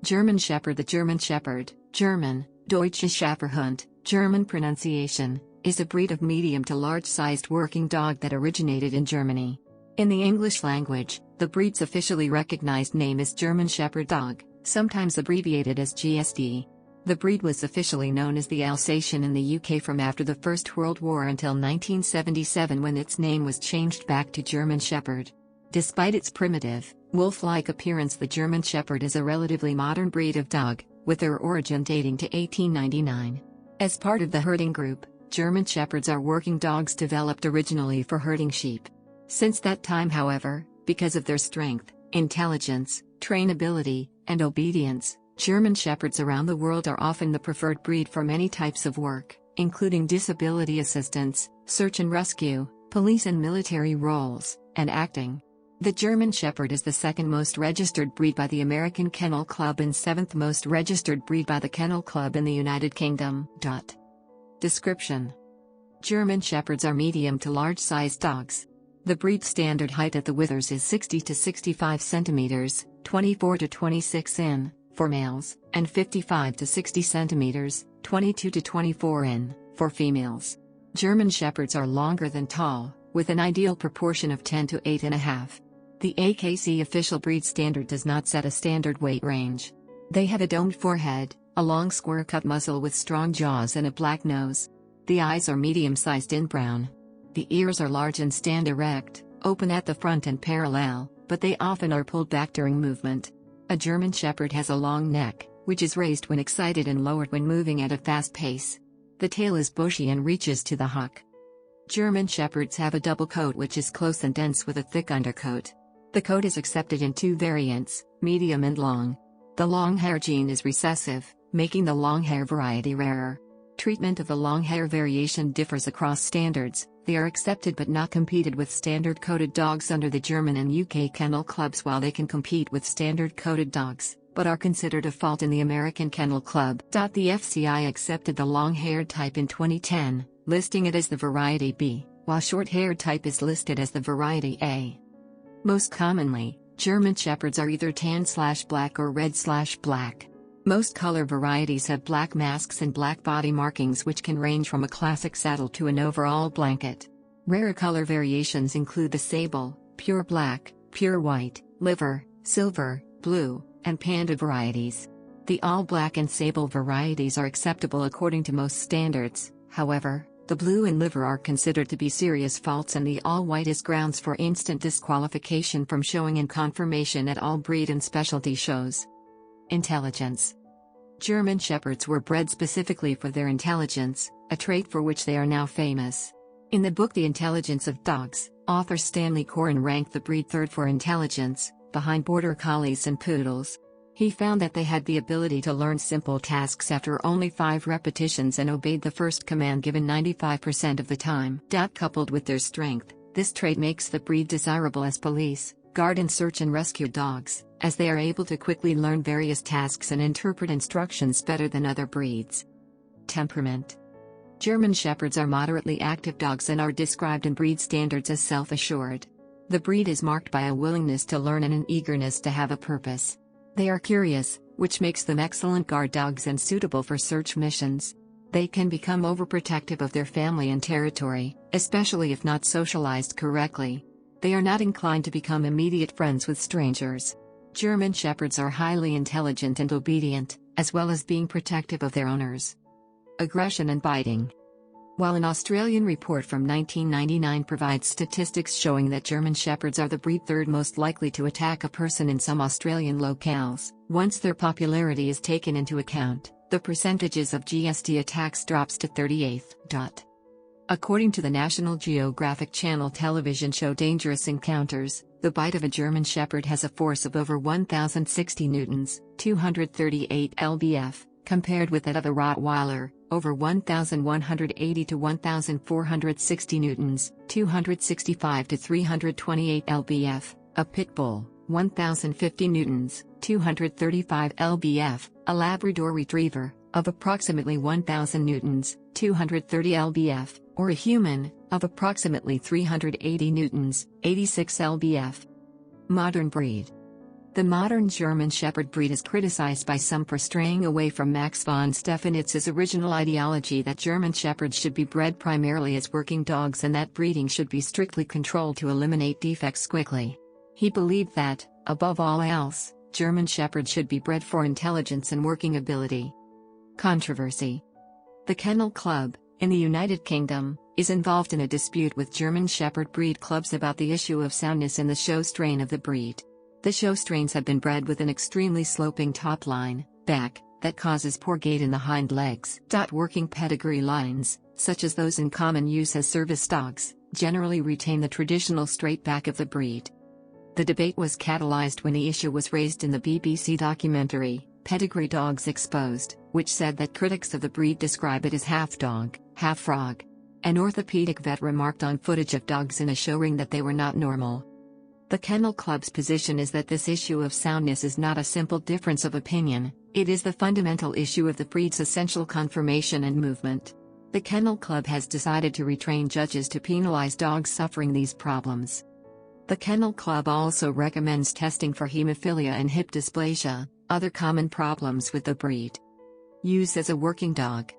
German Shepherd. The German Shepherd, German, Deutscher Schäferhund, German pronunciation, is a breed of medium to large-sized working dog that originated in Germany. In the English language, the breed's officially recognized name is German Shepherd Dog, sometimes abbreviated as GSD. The breed was officially known as the Alsatian in the UK from after the First World War until 1977, when its name was changed back to German Shepherd. Despite its primitive, wolf-like appearance, the German Shepherd is a relatively modern breed of dog, with their origin dating to 1899. As part of the herding group, German Shepherds are working dogs developed originally for herding sheep. Since that time, however, because of their strength, intelligence, trainability, and obedience, German Shepherds around the world are often the preferred breed for many types of work, including disability assistance, search and rescue, police and military roles, and acting. The German Shepherd is the second most registered breed by the American Kennel Club and seventh most registered breed by the Kennel Club in the United Kingdom. Description: German Shepherds are medium to large-sized dogs. The breed's standard height at the withers is 60 to 65 centimeters, 24 to 26 in, for males, and 55 to 60 centimeters, 22 to 24 in, for females. German Shepherds are longer than tall, with an ideal proportion of 10 to 8.5. The AKC official breed standard does not set a standard weight range. They have a domed forehead, a long square-cut muzzle with strong jaws and a black nose. The eyes are medium-sized in brown. The ears are large and stand erect, open at the front and parallel, but they often are pulled back during movement. A German Shepherd has a long neck, which is raised when excited and lowered when moving at a fast pace. The tail is bushy and reaches to the hock. German Shepherds have a double coat which is close and dense with a thick undercoat. The coat is accepted in two variants, medium and long. The long hair gene is recessive, making the long hair variety rarer. Treatment of the long hair variation differs across standards. They are accepted but not competed with standard coated dogs under the German and UK kennel clubs, while they can compete with standard coated dogs, but are considered a fault in the American Kennel Club. The FCI accepted the long-haired type in 2010, listing it as the variety B, while short-haired type is listed as the variety A. Most commonly, German Shepherds are either tan/black or red/black. Most color varieties have black masks and black body markings, which can range from a classic saddle to an overall blanket. Rarer color variations include the sable, pure black, pure white, liver, silver, blue, and panda varieties. The all-black and sable varieties are acceptable according to most standards. However, the blue and liver are considered to be serious faults, and the all-white is grounds for instant disqualification from showing in conformation at all breed and specialty shows. Intelligence. German Shepherds were bred specifically for their intelligence, a trait for which they are now famous. In the book The Intelligence of Dogs, author Stanley Coren ranked the breed third for intelligence, behind Border Collies and Poodles. He found that they had the ability to learn simple tasks after only 5 repetitions and obeyed the first command given 95% of the time. Coupled with their strength, this trait makes the breed desirable as police, guard and search and rescue dogs, as they are able to quickly learn various tasks and interpret instructions better than other breeds. Temperament. German Shepherds are moderately active dogs and are described in breed standards as self-assured. The breed is marked by a willingness to learn and an eagerness to have a purpose. They are curious, which makes them excellent guard dogs and suitable for search missions. They can become overprotective of their family and territory, especially if not socialized correctly. They are not inclined to become immediate friends with strangers. German Shepherds are highly intelligent and obedient, as well as being protective of their owners. Aggression and biting. While an Australian report from 1999 provides statistics showing that German Shepherds are the breed third most likely to attack a person in some Australian locales, once their popularity is taken into account, the percentages of GSD attacks drops to 38th. According to the National Geographic Channel television show Dangerous Encounters, the bite of a German Shepherd has a force of over 1,060 newtons, 238 lbf, compared with that of a Rottweiler, over 1,180 to 1,460 newtons, 265 to 328 lbf, a Pit Bull, 1,050 newtons, 235 lbf, a Labrador Retriever, of approximately 1,000 newtons, 230 lbf, or a human, of approximately 380 newtons, 86 lbf. Modern breed. The modern German Shepherd breed is criticized by some for straying away from Max von Stephanitz's original ideology that German Shepherds should be bred primarily as working dogs and that breeding should be strictly controlled to eliminate defects quickly. He believed that, above all else, German Shepherds should be bred for intelligence and working ability. Controversy. The Kennel Club, in the United Kingdom, is involved in a dispute with German Shepherd breed clubs about the issue of soundness in the show strain of the breed. The show strains have been bred with an extremely sloping top line, back, that causes poor gait in the hind legs. Working pedigree lines, such as those in common use as service dogs, generally retain the traditional straight back of the breed. The debate was catalyzed when the issue was raised in the BBC documentary, Pedigree Dogs Exposed, which said that critics of the breed describe it as half dog, half frog. An orthopedic vet remarked on footage of dogs in a show ring that they were not normal. The Kennel Club's position is that this issue of soundness is not a simple difference of opinion, it is the fundamental issue of the breed's essential conformation and movement. The Kennel Club has decided to retrain judges to penalize dogs suffering these problems. The Kennel Club also recommends testing for hemophilia and hip dysplasia, other common problems with the breed. Use as a working dog.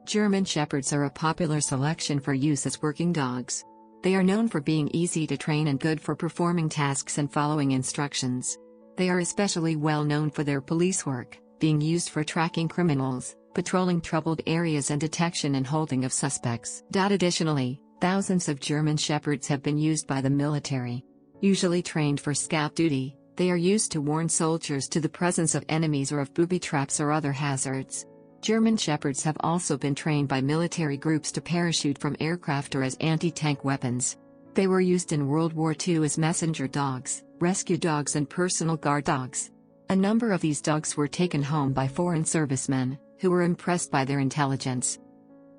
German Shepherds are a popular selection for use as working dogs. They are known for being easy to train and good for performing tasks and following instructions. They are especially well known for their police work, being used for tracking criminals, patrolling troubled areas and detection and holding of suspects. Additionally, thousands of German Shepherds have been used by the military. Usually trained for scout duty, they are used to warn soldiers to the presence of enemies or of booby traps or other hazards. German Shepherds have also been trained by military groups to parachute from aircraft or as anti-tank weapons. They were used in World War II as messenger dogs, rescue dogs and personal guard dogs. A number of these dogs were taken home by foreign servicemen, who were impressed by their intelligence.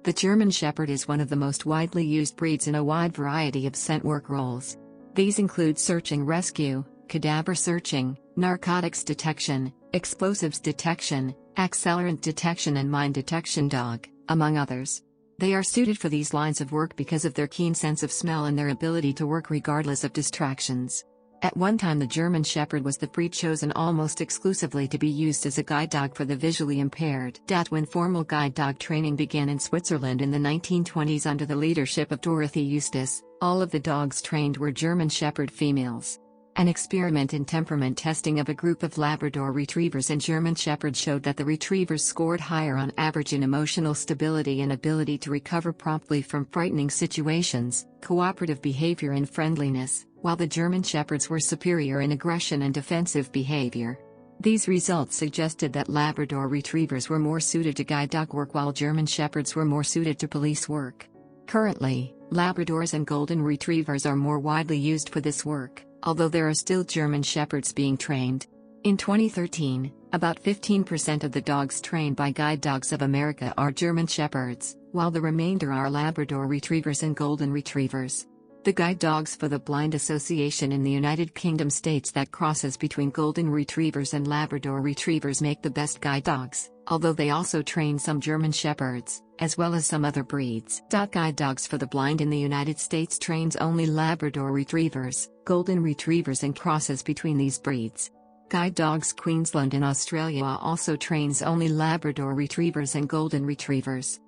The German Shepherd is one of the most widely used breeds in a wide variety of scent work roles. These include searching rescue, cadaver searching, narcotics detection, explosives detection, accelerant detection and mine detection dog, among others. They are suited for these lines of work because of their keen sense of smell and their ability to work regardless of distractions. At one time the German Shepherd was the breed chosen almost exclusively to be used as a guide dog for the visually impaired. When formal guide dog training began in Switzerland in the 1920s under the leadership of Dorothy Eustace, all of the dogs trained were German Shepherd females. An experiment in temperament testing of a group of Labrador Retrievers and German Shepherds showed that the Retrievers scored higher on average in emotional stability and ability to recover promptly from frightening situations, cooperative behavior and friendliness, while the German Shepherds were superior in aggression and defensive behavior. These results suggested that Labrador Retrievers were more suited to guide dog work while German Shepherds were more suited to police work. Currently, Labradors and Golden Retrievers are more widely used for this work, although there are still German Shepherds being trained. In 2013, about 15% of the dogs trained by Guide Dogs of America are German Shepherds, while the remainder are Labrador Retrievers and Golden Retrievers. The Guide Dogs for the Blind Association in the United Kingdom states that crosses between Golden Retrievers and Labrador Retrievers make the best guide dogs, although they also train some German Shepherds, as well as some other breeds. Guide Dogs for the Blind in the United States trains only Labrador Retrievers, Golden Retrievers and crosses between these breeds. Guide Dogs Queensland in Australia also trains only Labrador Retrievers and Golden Retrievers.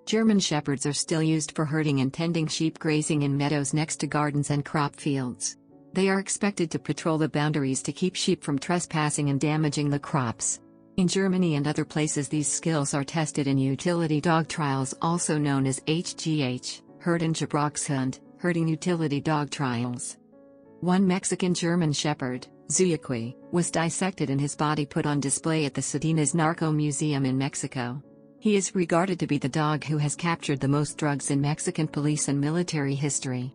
German Shepherds are still used for herding and tending sheep grazing in meadows next to gardens and crop fields. They are expected to patrol the boundaries to keep sheep from trespassing and damaging the crops. In Germany and other places these skills are tested in utility dog trials also known as HGH, Herdengebrauchshund, herding utility dog trials. One Mexican German Shepherd, Zuyuqui, was dissected and his body put on display at the Sedinas Narco Museum in Mexico. He is regarded to be the dog who has captured the most drugs in Mexican police and military history.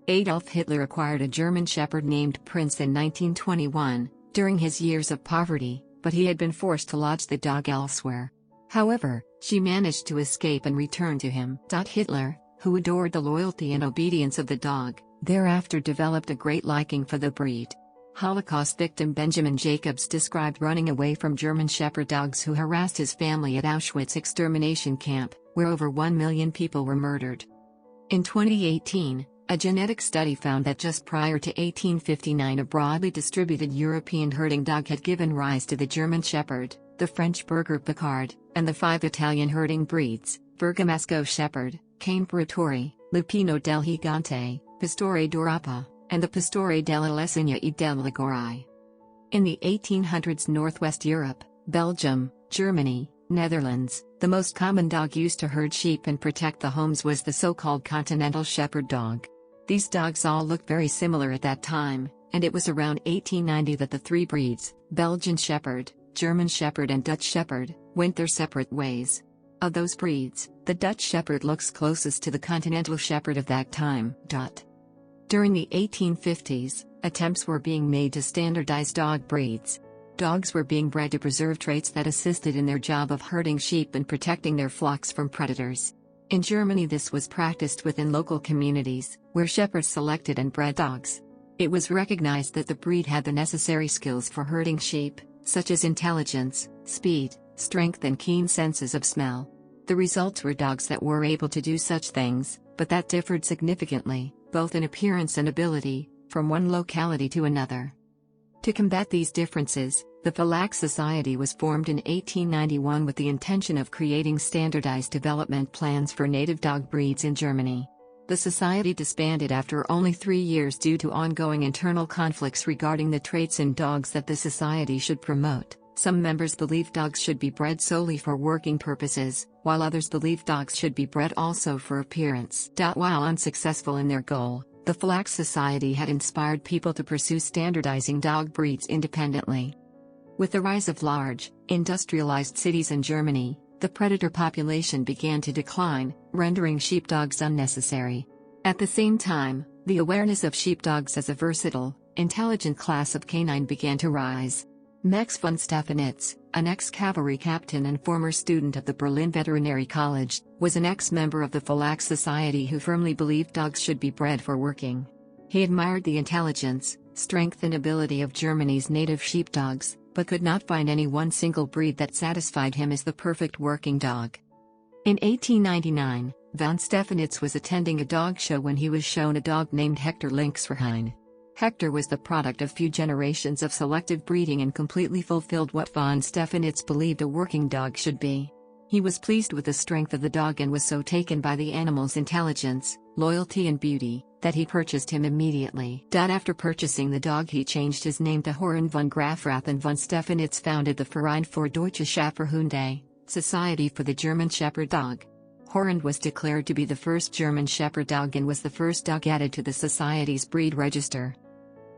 Adolf Hitler acquired a German Shepherd named Prince in 1921, during his years of poverty, but he had been forced to lodge the dog elsewhere. However, she managed to escape and return to him. Hitler, who adored the loyalty and obedience of the dog, thereafter developed a great liking for the breed. Holocaust victim Benjamin Jacobs described running away from German Shepherd dogs who harassed his family at Auschwitz extermination camp, where over 1 million people were murdered. In 2018, A genetic study found that just prior to 1859 a broadly distributed European herding dog had given rise to the German Shepherd, the French Berger Picard, and the 5 Italian herding breeds, Bergamasco Shepherd, Cane Paratori, Lupino del Gigante, Pastore d'Europa, and the Pastore della Lesegna e del Ligure. In the 1800s Northwest Europe, Belgium, Germany, Netherlands, the most common dog used to herd sheep and protect the homes was the so-called Continental Shepherd dog. These dogs all looked very similar at that time, and it was around 1890 that the 3 breeds, Belgian Shepherd, German Shepherd and Dutch Shepherd, went their separate ways. Of those breeds, the Dutch Shepherd looks closest to the Continental Shepherd of that time. During the 1850s, attempts were being made to standardize dog breeds. Dogs were being bred to preserve traits that assisted in their job of herding sheep and protecting their flocks from predators. In Germany this was practiced within local communities, where shepherds selected and bred dogs. It was recognized that the breed had the necessary skills for herding sheep, such as intelligence, speed, strength and keen senses of smell. The results were dogs that were able to do such things, but that differed significantly, both in appearance and ability, from one locality to another. To combat these differences, the Phallax Society was formed in 1891 with the intention of creating standardized development plans for native dog breeds in Germany. The society disbanded after only 3 years due to ongoing internal conflicts regarding the traits in dogs that the society should promote. Some members believed dogs should be bred solely for working purposes, while others believed dogs should be bred also for appearance. While unsuccessful in their goal, the Phallax Society had inspired people to pursue standardizing dog breeds independently. With the rise of large, industrialized cities in Germany, the predator population began to decline, rendering sheepdogs unnecessary. At the same time, the awareness of sheepdogs as a versatile, intelligent class of canine began to rise. Max von Stephanitz, an ex-cavalry captain and former student of the Berlin Veterinary College, was an ex-member of the Phallax Society who firmly believed dogs should be bred for working. He admired the intelligence, strength and ability of Germany's native sheepdogs, but could not find any one single breed that satisfied him as the perfect working dog. In 1899, von Stephanitz was attending a dog show when he was shown a dog named Hector Lynxverheyen. Hector was the product of few generations of selective breeding and completely fulfilled what von Stephanitz believed a working dog should be. He was pleased with the strength of the dog and was so taken by the animal's intelligence, loyalty and beauty, that he purchased him immediately. After purchasing the dog he changed his name to Horen von Grafrath and von Stephanitz founded the Verein für Deutsche Schäferhunde, Society for the German Shepherd Dog. Horen was declared to be the first German Shepherd dog and was the first dog added to the Society's breed register.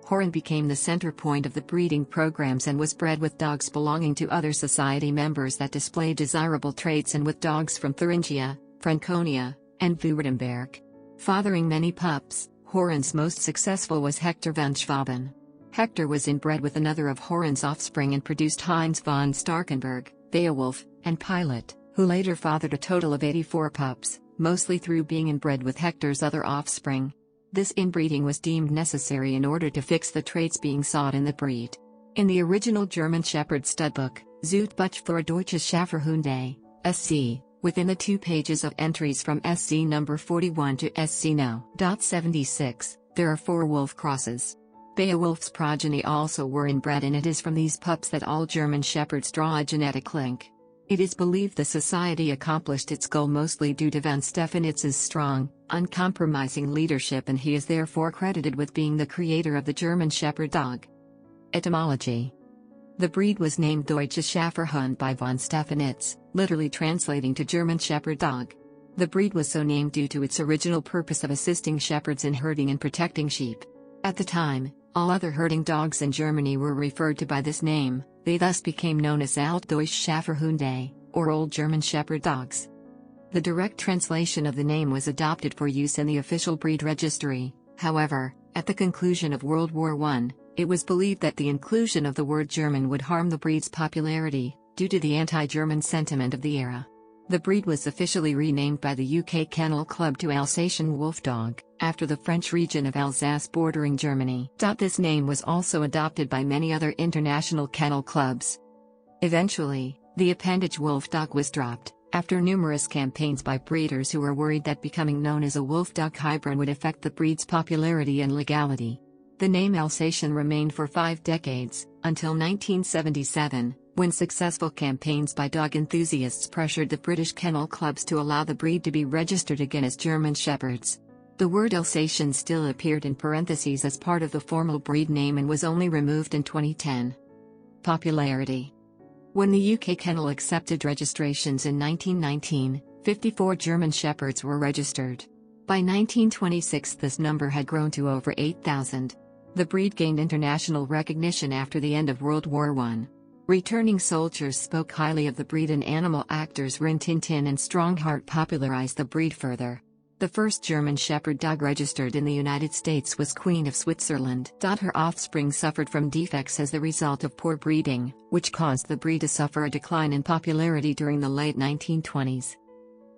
Horen became the center point of the breeding programs and was bred with dogs belonging to other society members that displayed desirable traits and with dogs from Thuringia, Franconia, and Württemberg. Fathering many pups, Horen's most successful was Hector von Schwaben. Hector was inbred with another of Horen's offspring and produced Heinz von Starkenberg, Beowulf, and Pilot, who later fathered a total of 84 pups, mostly through being inbred with Hector's other offspring. This inbreeding was deemed necessary in order to fix the traits being sought in the breed. In the original German Shepherd studbook, Zuchtbuch für Deutsche Schäferhunde, SC, within the 2 pages of entries from SC number 41 to SC no. 76, there are 4 wolf crosses. Beowulf's progeny also were inbred and it is from these pups that all German Shepherds draw a genetic link. It is believed the society accomplished its goal mostly due to von Stephanitz's strong, uncompromising leadership and he is therefore credited with being the creator of the German Shepherd dog. Etymology. The breed was named Deutscher Schäferhund by von Stephanitz, literally translating to German Shepherd dog. The breed was so named due to its original purpose of assisting shepherds in herding and protecting sheep. At the time, all other herding dogs in Germany were referred to by this name, they thus became known as Altdeutsche Schäferhunde, or Old German Shepherd dogs. The direct translation of the name was adopted for use in the official breed registry. However, at the conclusion of World War I, it was believed that the inclusion of the word German would harm the breed's popularity, due to the anti-German sentiment of the era. The breed was officially renamed by the UK Kennel Club to Alsatian Wolfdog, after the French region of Alsace bordering Germany. This name was also adopted by many other international kennel clubs. Eventually, the appendage Wolfdog was dropped, After numerous campaigns by breeders who were worried that becoming known as a wolf-dog hybrid would affect the breed's popularity and legality, the name Alsatian remained for 5 decades, until 1977, when successful campaigns by dog enthusiasts pressured the British kennel clubs to allow the breed to be registered again as German Shepherds. The word Alsatian still appeared in parentheses as part of the formal breed name and was only removed in 2010. Popularity. When the UK Kennel accepted registrations in 1919, 54 German Shepherds were registered. By 1926 this number had grown to over 8,000. The breed gained international recognition after the end of World War I. Returning soldiers spoke highly of the breed and animal actors Rin Tin Tin and Strongheart popularized the breed further. The first German Shepherd dog registered in the United States was Queen of Switzerland. Her offspring suffered from defects as the result of poor breeding, which caused the breed to suffer a decline in popularity during the late 1920s.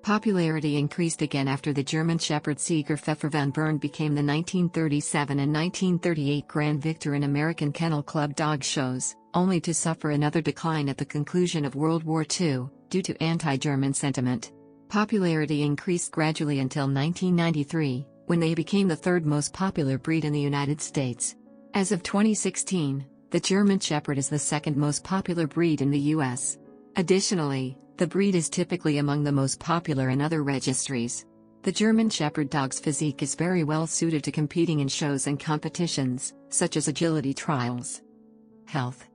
Popularity increased again after the German Shepherd Sieger Pfeffer van Bern became the 1937 and 1938 Grand Victor in American Kennel Club dog shows, only to suffer another decline at the conclusion of World War II, due to anti-German sentiment. Popularity increased gradually until 1993, when they became the 3rd most popular breed in the United States. As of 2016, the German Shepherd is the 2nd most popular breed in the U.S. Additionally, the breed is typically among the most popular in other registries. The German Shepherd dog's physique is very well suited to competing in shows and competitions, such as agility trials. Health.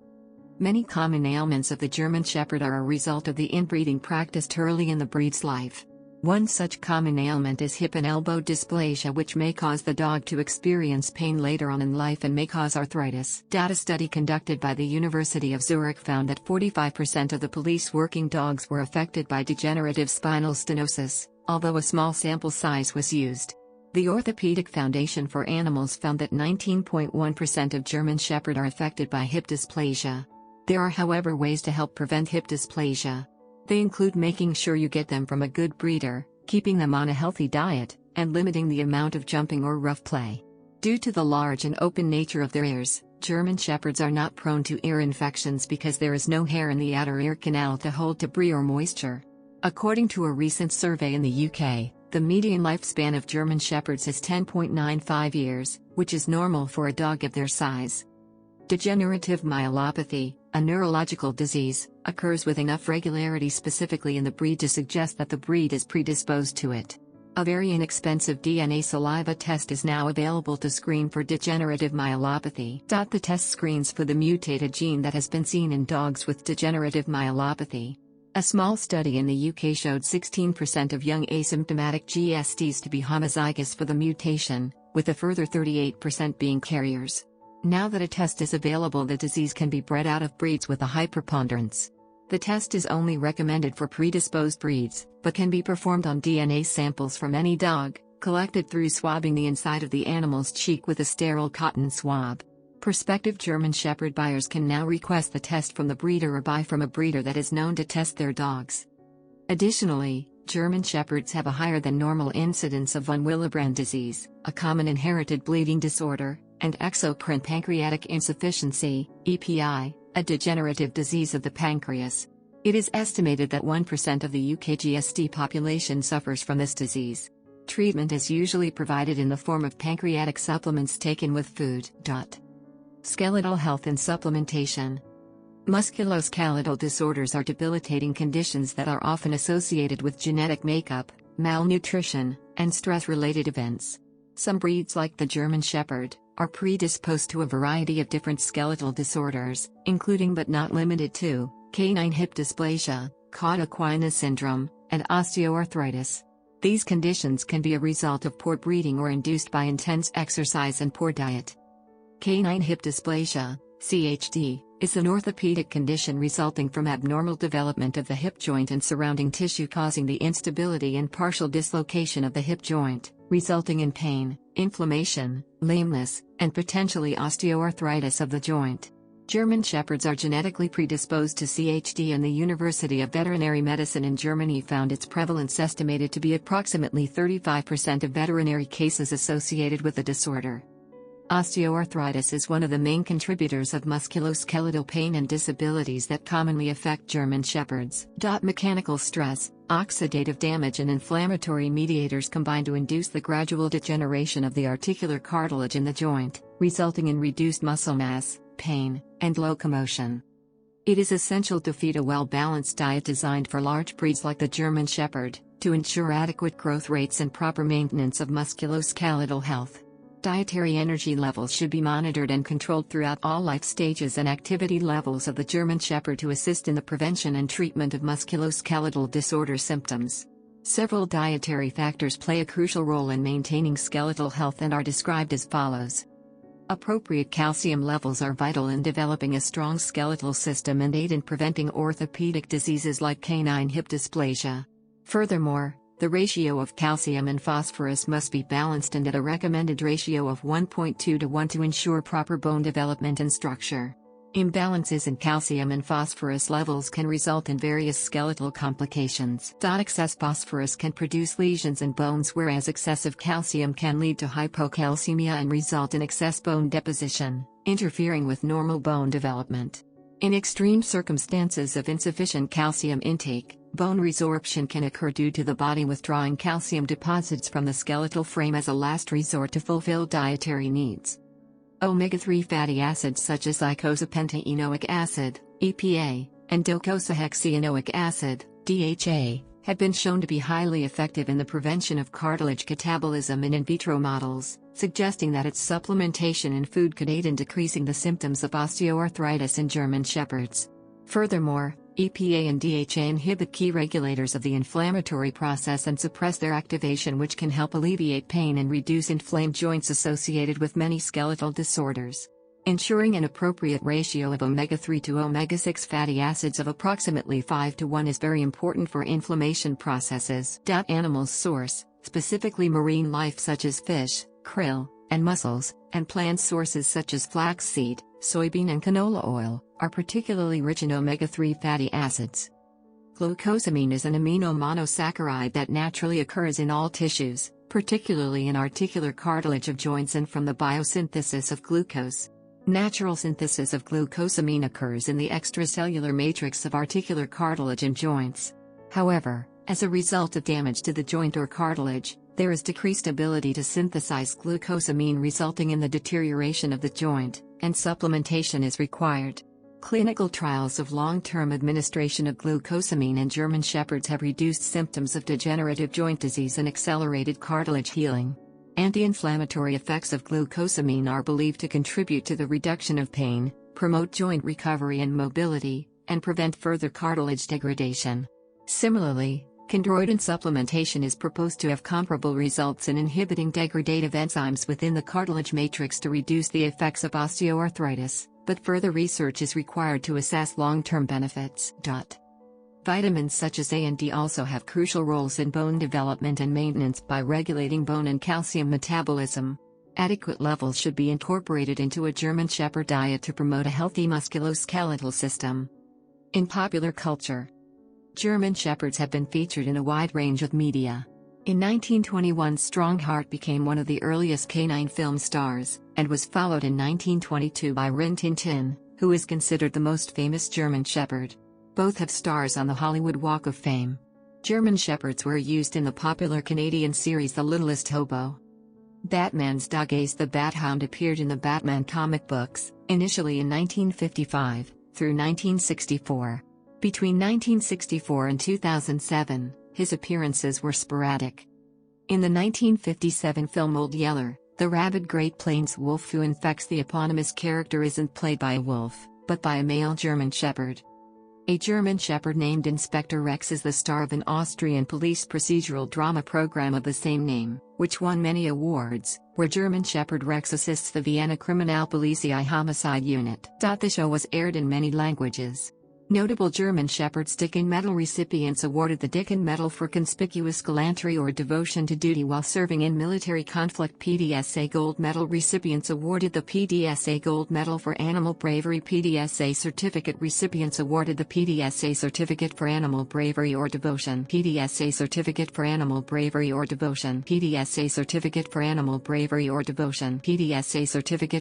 Many common ailments of the German Shepherd are a result of the inbreeding practiced early in the breed's life. One such common ailment is hip and elbow dysplasia, which may cause the dog to experience pain later on in life and may cause arthritis. Data study conducted by the University of Zurich found that 45% of the police working dogs were affected by degenerative spinal stenosis, although a small sample size was used. The Orthopedic Foundation for Animals found that 19.1% of German Shepherd are affected by hip dysplasia. There are, however, ways to help prevent hip dysplasia. They include making sure you get them from a good breeder, keeping them on a healthy diet, and limiting the amount of jumping or rough play. Due to the large and open nature of their ears, German Shepherds are not prone to ear infections because there is no hair in the outer ear canal to hold debris or moisture. According to a recent survey in the UK, the median lifespan of German Shepherds is 10.95 years, which is normal for a dog of their size. Degenerative myelopathy, a neurological disease, occurs with enough regularity specifically in the breed to suggest that the breed is predisposed to it. A very inexpensive DNA saliva test is now available to screen for degenerative myelopathy. The test screens for the mutated gene that has been seen in dogs with degenerative myelopathy. A small study in the UK showed 16% of young asymptomatic GSDs to be homozygous for the mutation, with a further 38% being carriers. Now that a test is available, the disease can be bred out of breeds with a high preponderance. The test is only recommended for predisposed breeds, but can be performed on DNA samples from any dog, collected through swabbing the inside of the animal's cheek with a sterile cotton swab. Prospective German Shepherd buyers can now request the test from the breeder or buy from a breeder that is known to test their dogs. Additionally, German Shepherds have a higher than normal incidence of von Willebrand disease, a common inherited bleeding disorder, and exocrine pancreatic insufficiency, EPI, a degenerative disease of the pancreas. It is estimated that 1% of the UK GSD population suffers from this disease. Treatment is usually provided in the form of pancreatic supplements taken with food. Skeletal health and supplementation. Musculoskeletal disorders are debilitating conditions that are often associated with genetic makeup, malnutrition, and stress-related events. Some breeds, like the German Shepherd, are predisposed to a variety of different skeletal disorders, including but not limited to canine hip dysplasia, cauda-equina syndrome, and osteoarthritis. These conditions can be a result of poor breeding or induced by intense exercise and poor diet. Canine hip dysplasia, CHD, is an orthopedic condition resulting from abnormal development of the hip joint and surrounding tissue, causing the instability and partial dislocation of the hip joint, resulting in pain, inflammation, lameness, and potentially osteoarthritis of the joint. German Shepherds are genetically predisposed to CHD, and the University of Veterinary Medicine in Germany found its prevalence estimated to be approximately 35% of veterinary cases associated with the disorder. Osteoarthritis is one of the main contributors of musculoskeletal pain and disabilities that commonly affect German Shepherds. Mechanical stress, oxidative damage and inflammatory mediators combine to induce the gradual degeneration of the articular cartilage in the joint, resulting in reduced muscle mass, pain, and locomotion. It is essential to feed a well-balanced diet designed for large breeds like the German Shepherd, to ensure adequate growth rates and proper maintenance of musculoskeletal health. Dietary energy levels should be monitored and controlled throughout all life stages and activity levels of the German Shepherd to assist in the prevention and treatment of musculoskeletal disorder symptoms. Several dietary factors play a crucial role in maintaining skeletal health and are described as follows. Appropriate calcium levels are vital in developing a strong skeletal system and aid in preventing orthopedic diseases like canine hip dysplasia. Furthermore, the ratio of calcium and phosphorus must be balanced and at a recommended ratio of 1.2 to 1 to ensure proper bone development and structure. Imbalances in calcium and phosphorus levels can result in various skeletal complications. Excess phosphorus can produce lesions in bones, whereas excessive calcium can lead to hypocalcemia and result in excess bone deposition, interfering with normal bone development. In extreme circumstances of insufficient calcium intake, bone resorption can occur due to the body withdrawing calcium deposits from the skeletal frame as a last resort to fulfill dietary needs. Omega-3 fatty acids such as eicosapentaenoic acid, EPA, and docosahexaenoic acid, DHA, have been shown to be highly effective in the prevention of cartilage catabolism in vitro models, suggesting that its supplementation in food could aid in decreasing the symptoms of osteoarthritis in German Shepherds. Furthermore, EPA and DHA inhibit key regulators of the inflammatory process and suppress their activation, which can help alleviate pain and reduce inflamed joints associated with many skeletal disorders. Ensuring an appropriate ratio of omega-3 to omega-6 fatty acids of approximately 5 to 1 is very important for inflammation processes. Animals source, specifically marine life such as fish, krill, and mussels, and plant sources such as flaxseed, soybean and canola oil, are particularly rich in omega-3 fatty acids. Glucosamine is an amino monosaccharide that naturally occurs in all tissues, particularly in articular cartilage of joints and from the biosynthesis of glucose. Natural synthesis of glucosamine occurs in the extracellular matrix of articular cartilage and joints. However, as a result of damage to the joint or cartilage, there is decreased ability to synthesize glucosamine, resulting in the deterioration of the joint, and supplementation is required. Clinical trials of long-term administration of glucosamine in German Shepherds have reduced symptoms of degenerative joint disease and accelerated cartilage healing. Anti-inflammatory effects of glucosamine are believed to contribute to the reduction of pain, promote joint recovery and mobility, and prevent further cartilage degradation. Similarly, chondroitin supplementation is proposed to have comparable results in inhibiting degradative enzymes within the cartilage matrix to reduce the effects of osteoarthritis, but further research is required to assess long-term benefits. Vitamins such as A and D also have crucial roles in bone development and maintenance by regulating bone and calcium metabolism. Adequate levels should be incorporated into a German Shepherd diet to promote a healthy musculoskeletal system. In popular culture, German Shepherds have been featured in a wide range of media. In 1921, Strongheart became one of the earliest canine film stars, and was followed in 1922 by Rin Tin Tin, who is considered the most famous German Shepherd. Both have stars on the Hollywood Walk of Fame. German Shepherds were used in the popular Canadian series The Littlest Hobo. Batman's dog Ace the Bat Hound appeared in the Batman comic books, initially in 1955, through 1964. Between 1964 and 2007, his appearances were sporadic. In the 1957 film Old Yeller, the rabid Great Plains wolf who infects the eponymous character isn't played by a wolf, but by a male German Shepherd. A German Shepherd named Inspector Rex is the star of an Austrian police procedural drama program of the same name, which won many awards, where German Shepherd Rex assists the Vienna Kriminalpolizei homicide unit. The show was aired in many languages. Notable German Shepherds Dicken Medal recipients awarded the Dicken Medal for conspicuous gallantry or devotion to duty while serving in military conflict. PDSA Gold Medal recipients awarded the PDSA Gold Medal for animal bravery. PDSA Certificate recipients awarded the PDSA Certificate for animal bravery or devotion. PDSA Certificate for animal bravery or devotion. PDSA Certificate for animal bravery or devotion. PDSA Certificate